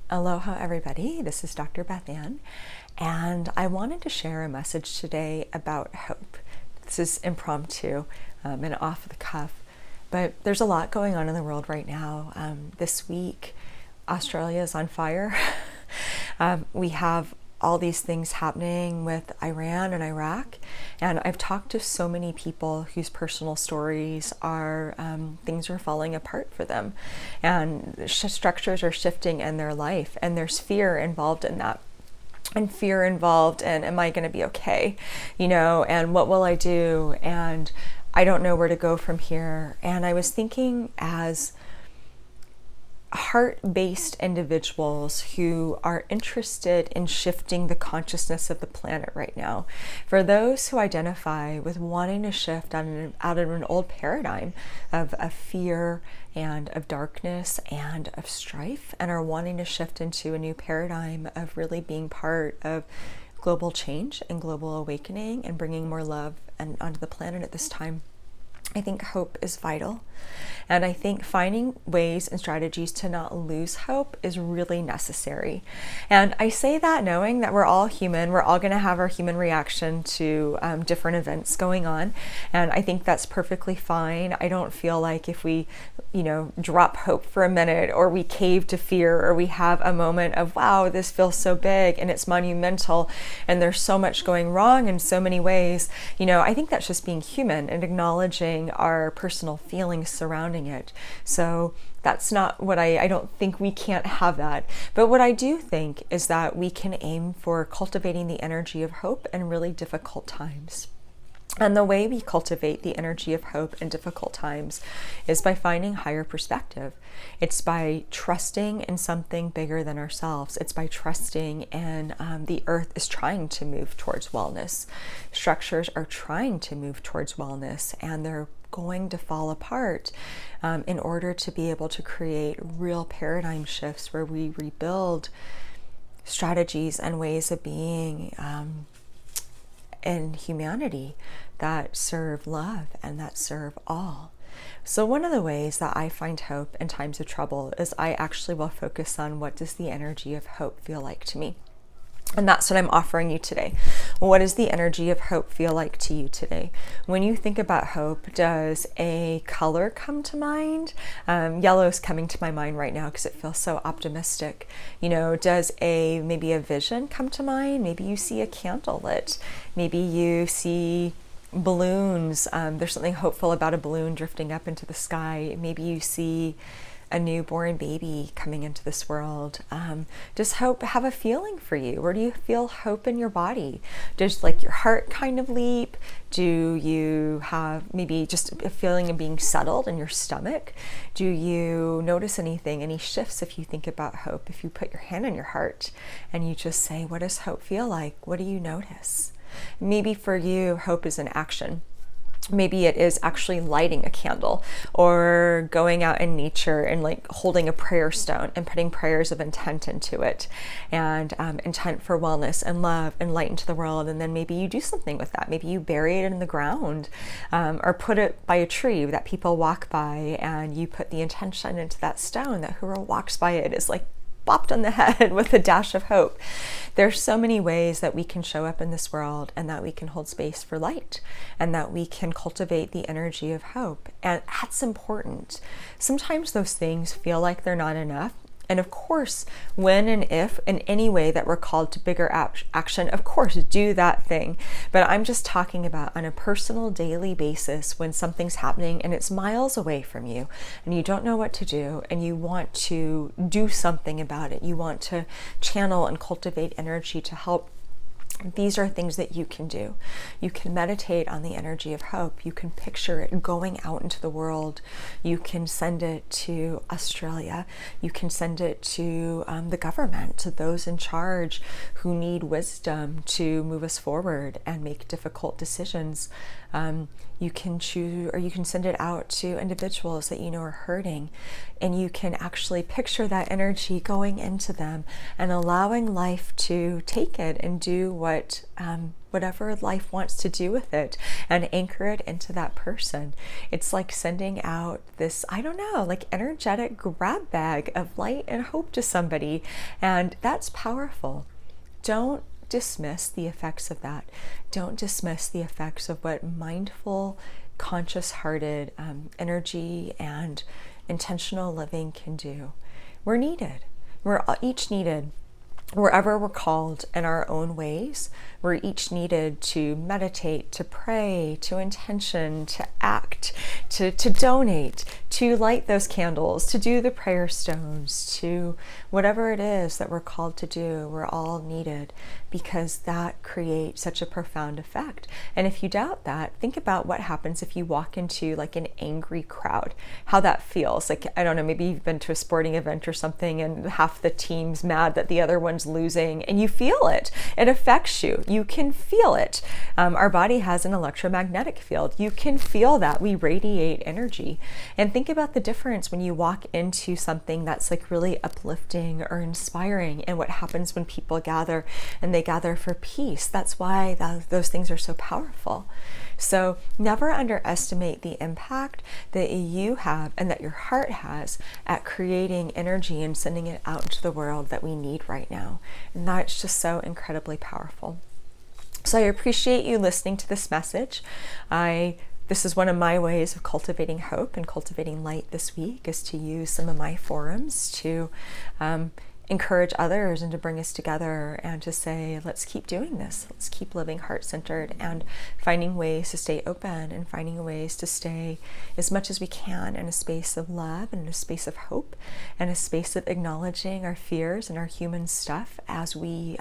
Aloha, everybody. This is Dr. BethAnne, and I wanted to share a message today about hope. This is impromptu and off the cuff, but there's a lot going on in the world right now. This week, Australia is on fire. We have all these things happening with Iran and Iraq, and I've talked to so many people whose personal stories are things are falling apart for them, and structures are shifting in their life, and there's fear involved in that, and fear involved in, am I going to be okay, and what will I do, and I don't know where to go from here. And I was thinking, as heart-based individuals who are interested in shifting the consciousness of the planet right now, for those who identify with wanting to shift out of an old paradigm of fear and of darkness and of strife, and are wanting to shift into a new paradigm of really being part of global change and global awakening and bringing more love onto the planet at this time, I think hope is vital. And I think finding ways and strategies to not lose hope is really necessary. And I say that knowing that we're all human. We're all going to have our human reaction to different events going on. And I think that's perfectly fine. I don't feel like if we, drop hope for a minute, or we cave to fear, or we have a moment of, wow, this feels so big and it's monumental and there's so much going wrong in so many ways. I think that's just being human and acknowledging our personal feelings surrounding it. So that's not what I don't think we can't have that. But what I do think is that we can aim for cultivating the energy of hope in really difficult times. And the way we cultivate the energy of hope in difficult times is by finding higher perspective. It's by trusting in something bigger than ourselves. It's by trusting in the earth is trying to move towards wellness. Structures are trying to move towards wellness, and they're going to fall apart in order to be able to create real paradigm shifts where we rebuild strategies and ways of being in humanity that serve love and that serve all. So one of the ways that I find hope in times of trouble is I actually will focus on, what does the energy of hope feel like to me? And that's what I'm offering you today. What does the energy of hope feel like to you today? When you think about hope, does a color come to mind? Yellow is coming to my mind right now because it feels so optimistic. Does maybe a vision come to mind? Maybe you see a candle lit. Maybe you see balloons. There's something hopeful about a balloon drifting up into the sky. Maybe you see a newborn baby coming into this world. Does hope have a feeling for you? Or do you feel hope in your body? Does your heart kind of leap? Do you have maybe just a feeling of being settled in your stomach? Do you notice any shifts if you think about hope? If you put your hand on your heart and you just say, what does hope feel like? What do you notice? Maybe for you, hope is an action. Maybe it is actually lighting a candle, or going out in nature and holding a prayer stone and putting prayers of intent into it, and intent for wellness and love and light into the world. And then maybe you do something with that. Maybe you bury it in the ground, or put it by a tree that people walk by, and you put the intention into that stone that whoever walks by it is bopped on the head with a dash of hope. There's so many ways that we can show up in this world, and that we can hold space for light, and that we can cultivate the energy of hope. And that's important. Sometimes those things feel like they're not enough. And of course, when and if in any way that we're called to bigger action, of course, do that thing. But I'm just talking about on a personal daily basis, when something's happening and it's miles away from you and you don't know what to do, and you want to do something about it. You want to channel and cultivate energy to help. These are things that you can do. You can meditate on the energy of hope. You can picture it going out into the world. You can send it to Australia. You can send it to the government, to those in charge who need wisdom to move us forward and make difficult decisions. You can choose, or you can send it out to individuals that are hurting, and you can actually picture that energy going into them and allowing life to take it and do what whatever life wants to do with it, and anchor it into that person. It's like sending out this, I don't know, like energetic grab bag of light and hope to somebody. And that's powerful. Don't dismiss the effects of that. Don't dismiss the effects of what mindful, conscious-hearted energy and intentional living can do. We're needed. We're each needed. Wherever we're called in our own ways, we're each needed to meditate, to pray, to intention, to act, to donate, to light those candles, to do the prayer stones, to whatever it is that we're called to do. We're all needed, because that creates such a profound effect. And if you doubt that, think about what happens if you walk into like an angry crowd, how that feels. Like, I don't know, maybe you've been to a sporting event or something and half the team's mad that the other one's losing, and you feel it. It affects you. You can feel it. Our body has an electromagnetic field. You can feel that. We radiate energy. And think about the difference when you walk into something that's like really uplifting or inspiring, and what happens when people gather, and they gather for peace. That's why those things are so powerful. So never underestimate the impact that you have and that your heart has at creating energy and sending it out into the world that we need right now. And that's just so incredibly powerful. So I appreciate you listening to this message. This is one of my ways of cultivating hope and cultivating light this week, is to use some of my forums to encourage others and to bring us together and to say, let's keep doing this. Let's keep living heart-centered and finding ways to stay open and finding ways to stay as much as we can in a space of love and in a space of hope and a space of acknowledging our fears and our human stuff as we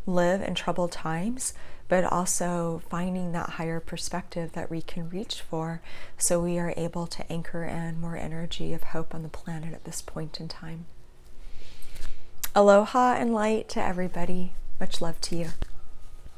live in troubled times, but also finding that higher perspective that we can reach for, so we are able to anchor in more energy of hope on the planet at this point in time. Aloha and light to everybody. Much love to you.